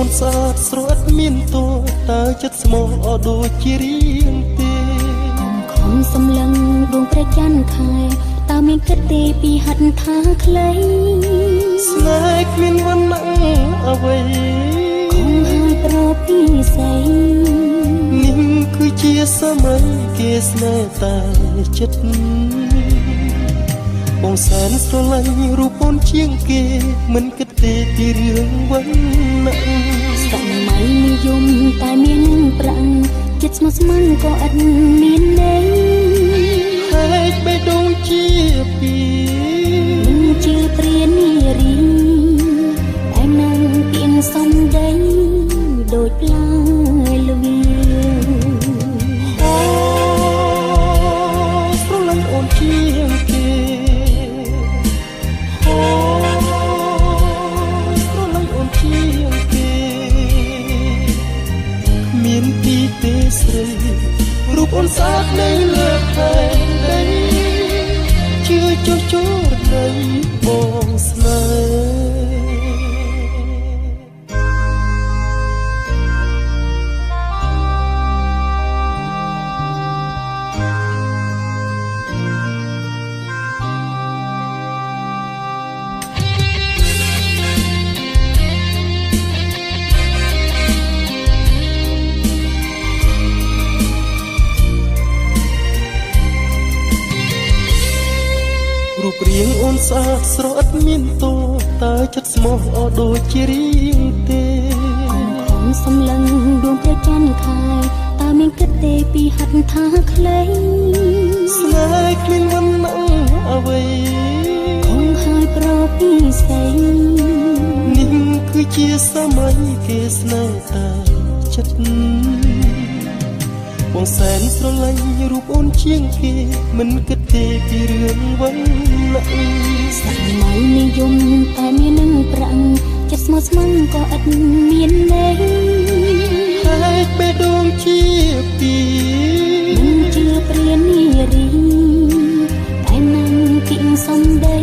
អូនស្អាតស្រស់មានតួតើចិត្តស្មោះអត់ដូចជារៀងទេខំសម្លឹងដួងព្រះច័ន្ទខែតើមានគិតទេពីហិតថាខ្លីស្នេហ៍គ្មានវណ្ណៈអ្វីខំហើយប្រពីស័យនេះគឺជាសម័យគេស្នេហ៍តែចិត្តបងសែនស្រឡាញ់រូបអូនជាងគេមិនគិតទេពីរឿងវណ្ណៈសម័យនិយមតែមានប្រាំងចិត្តស្មោះស្ម័គ្រក៏ឥតមានន័យហេតុបេះដូងជាពីមិនជាព្រានារីតែនឹងពីងសំដីដូចផ្លែល្វីអូស្រឡាញ់អូនជាងគេស្រីរូបអូនស្អាតនៅលើផែនដីជឿចុះចូលនៃបងស្នេរូបរាងអូនស្អាតស្រស់មានតួតើចិត្តស្មោះអត់ដូចជារៀងទេខំសម្លឹងដួងព្រះច័ន្ទខែតើមានគិតទេពីហិតថាខ្លីស្នេហ៍គ្មានវណ្ណៈអ្វីខំហើយប្រពីស័យនេះគឺជាសម័យគេស្នេហ៍តែចិត្តបងសែនស្រឡាញ់រូបអូនជាងគេមិនគិតទេពីរឿងវណ្ណៈសម័យនិយមតែមាននឹងប្រាំងចិត្តស្មោះស្ម័គ្រក៏ឥតមានន័យហេតុបេះដូងជាពីមិនជាព្រានារីតែនឹងពីងសំដី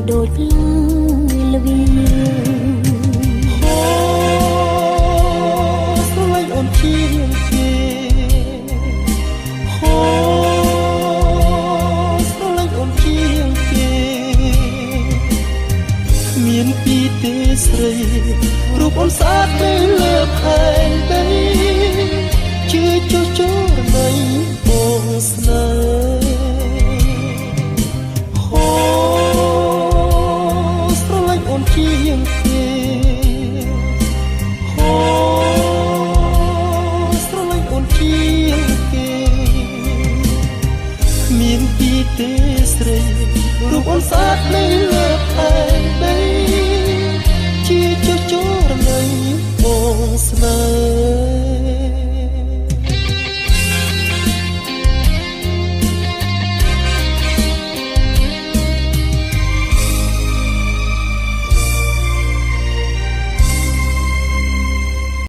ដូចផ្លែល្វីអូស្រឡាញ់អូនជាងគេមានពីទេស្រីរូបអូនស្អាតនៅលើផែនដីជឿចុះចូលនៃបងស្នេហ៍អូស្រឡាញ់អូនជាងគេអូស្រឡាញ់អូនជាងគេមានពីទេស្រីរូបអូនស្អាតនៅលើផែនដីជាចុះចូលនៃបងស្នេហ៍